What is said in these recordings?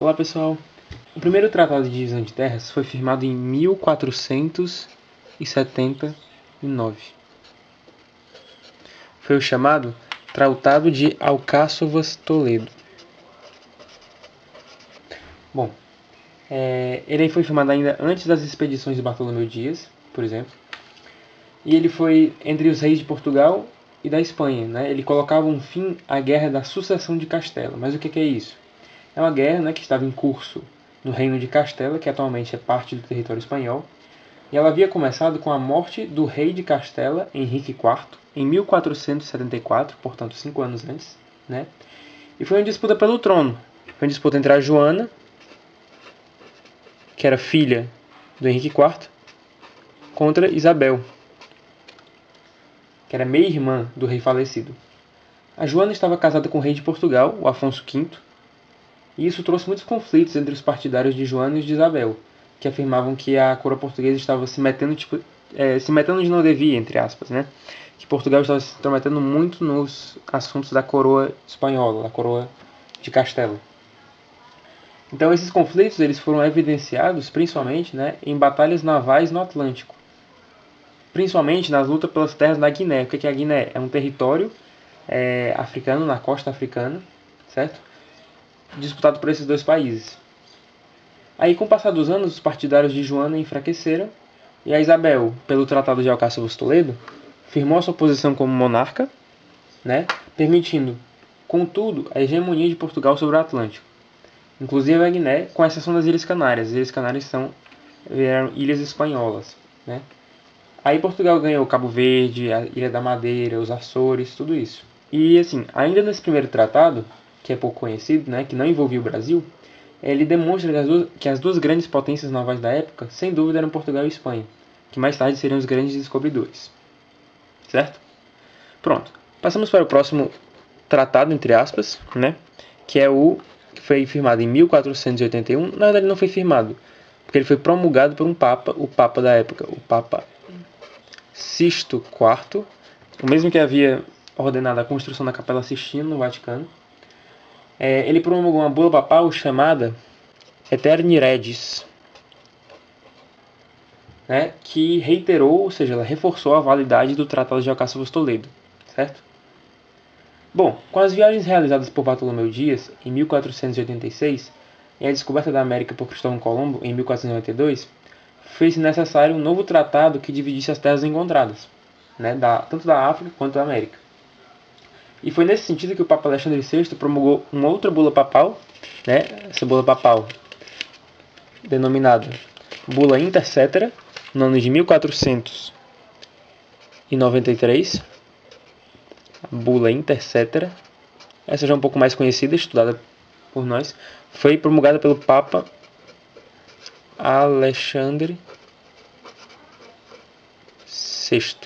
Olá pessoal, o primeiro tratado de divisão de terras foi firmado em 1479. Foi o chamado Tratado de Alcáçovas-Toledo. Bom, ele foi firmado ainda antes das expedições de Bartolomeu Dias, por exemplo, e ele foi entre os reis de Portugal e da Espanha, né? Ele colocava um fim à Guerra da Sucessão de Castela. Mas o que é isso? É uma guerra, né, que estava em curso no Reino de Castela, que atualmente é parte do território espanhol, e ela havia começado com a morte do rei de Castela, Henrique IV, em 1474, portanto 5 anos antes, né? E foi uma disputa pelo trono. Foi uma disputa entre a Joana, que era filha do Henrique IV, contra Isabel, que era meia-irmã do rei falecido. A Joana estava casada com o rei de Portugal, o Afonso V, e isso trouxe muitos conflitos entre os partidários de Joana e os de Isabel, que afirmavam que a coroa portuguesa estava se metendo onde não devia, entre aspas, né? Que Portugal estava se intrometendo muito nos assuntos da coroa espanhola, da coroa de Castela. Então esses conflitos eles foram evidenciados principalmente, né, em batalhas navais no Atlântico, principalmente nas lutas pelas terras da Guiné. O que é a Guiné? É um território africano, na costa africana, certo? Disputado por esses dois países. Aí, com o passar dos anos, os partidários de Joana enfraqueceram, e a Isabel, pelo Tratado de Alcáçovas-Toledo, firmou a sua posição como monarca, né, permitindo, contudo, a hegemonia de Portugal sobre o Atlântico, inclusive a Guiné, com exceção das Ilhas Canárias. As Ilhas Canárias eram ilhas espanholas, né? Aí Portugal ganhou Cabo Verde, a Ilha da Madeira, os Açores, tudo isso. E assim, ainda nesse primeiro tratado, que é pouco conhecido, né, que não envolvia o Brasil, ele demonstra que as duas grandes potências navais da época, sem dúvida, eram Portugal e Espanha, que mais tarde seriam os grandes descobridores. Certo? Pronto. Passamos para o próximo tratado, entre aspas, né, que é o que foi firmado em 1481. Na verdade, não foi firmado, porque ele foi promulgado por um papa, o papa da época, o Papa Sixto IV, o mesmo que havia ordenado a construção da Capela Sistina no Vaticano. Ele promulgou uma bula papal chamada Aeterni Regis, né, que reiterou, ou seja, ela reforçou a validade do Tratado de Alcáçovas-Toledo, certo? Bom, com as viagens realizadas por Bartolomeu Dias em 1486 e a descoberta da América por Cristóvão Colombo em 1492, fez-se necessário um novo tratado que dividisse as terras encontradas, né, tanto da África quanto da América. E foi nesse sentido que o Papa Alexandre VI promulgou uma outra bula papal, né, essa bula papal denominada Bula Intercetera, no ano de 1493, a Bula Intercetera, essa já é um pouco mais conhecida, estudada por nós, foi promulgada pelo Papa Alexandre VI,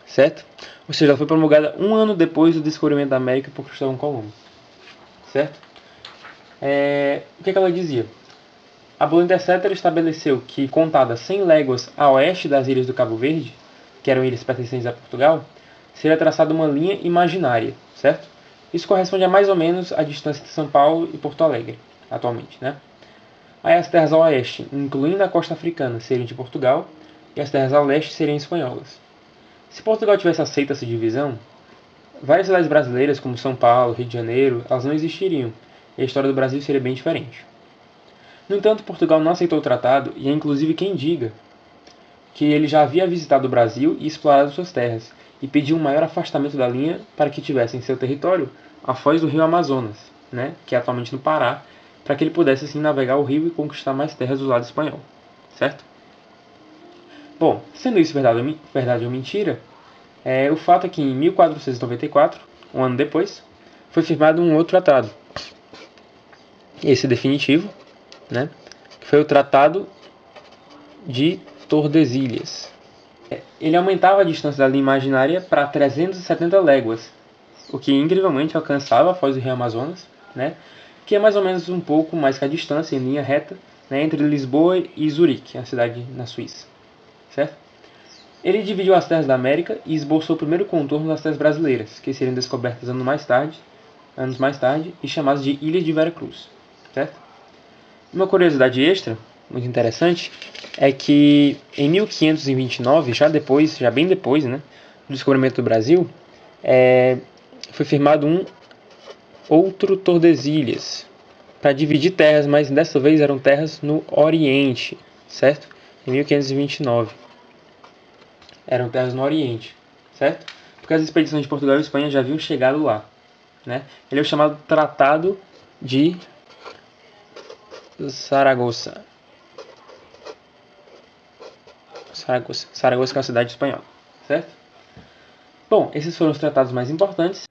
certo? Ou seja, ela foi promulgada um ano depois do descobrimento da América por Cristóvão Colombo, certo? O que ela dizia? A Bula Intercetera estabeleceu que, contada 100 léguas a oeste das ilhas do Cabo Verde, que eram ilhas pertencentes a Portugal, seria traçada uma linha imaginária, certo? Isso corresponde a mais ou menos a distância de São Paulo e Porto Alegre, atualmente, né? Aí as terras ao oeste, incluindo a costa africana, seriam de Portugal, e as terras ao leste seriam espanholas. Se Portugal tivesse aceito essa divisão, várias cidades brasileiras, como São Paulo, Rio de Janeiro, elas não existiriam, e a história do Brasil seria bem diferente. No entanto, Portugal não aceitou o tratado, e é inclusive quem diga que ele já havia visitado o Brasil e explorado suas terras, e pediu um maior afastamento da linha para que tivesse em seu território a foz do rio Amazonas, né, que é atualmente no Pará, para que ele pudesse assim navegar o rio e conquistar mais terras do lado espanhol, certo? Bom, sendo isso verdade ou mentira, o fato é que em 1494, um ano depois, foi firmado um outro tratado, esse definitivo, né, que foi o Tratado de Tordesilhas. Ele aumentava a distância da linha imaginária para 370 léguas, o que incrivelmente alcançava a foz do rio Amazonas, né, que é mais ou menos um pouco mais que a distância em linha reta, né, entre Lisboa e Zurique, a cidade na Suíça, certo? Ele dividiu as terras da América e esboçou o primeiro contorno das terras brasileiras, que seriam descobertas anos mais tarde, anos mais tarde, e chamadas de Ilhas de Veracruz, certo? Uma curiosidade extra, muito interessante, é que em 1529, já bem depois, né, do descobrimento do Brasil, foi firmado um outro Tordesilhas, para dividir terras, mas dessa vez eram terras no Oriente, certo? Em 1529. Eram terras no Oriente, certo? Porque as expedições de Portugal e Espanha já haviam chegado lá, né? Ele é o chamado Tratado de Saragoça. Saragoça que é uma cidade espanhola, certo? Bom, esses foram os tratados mais importantes.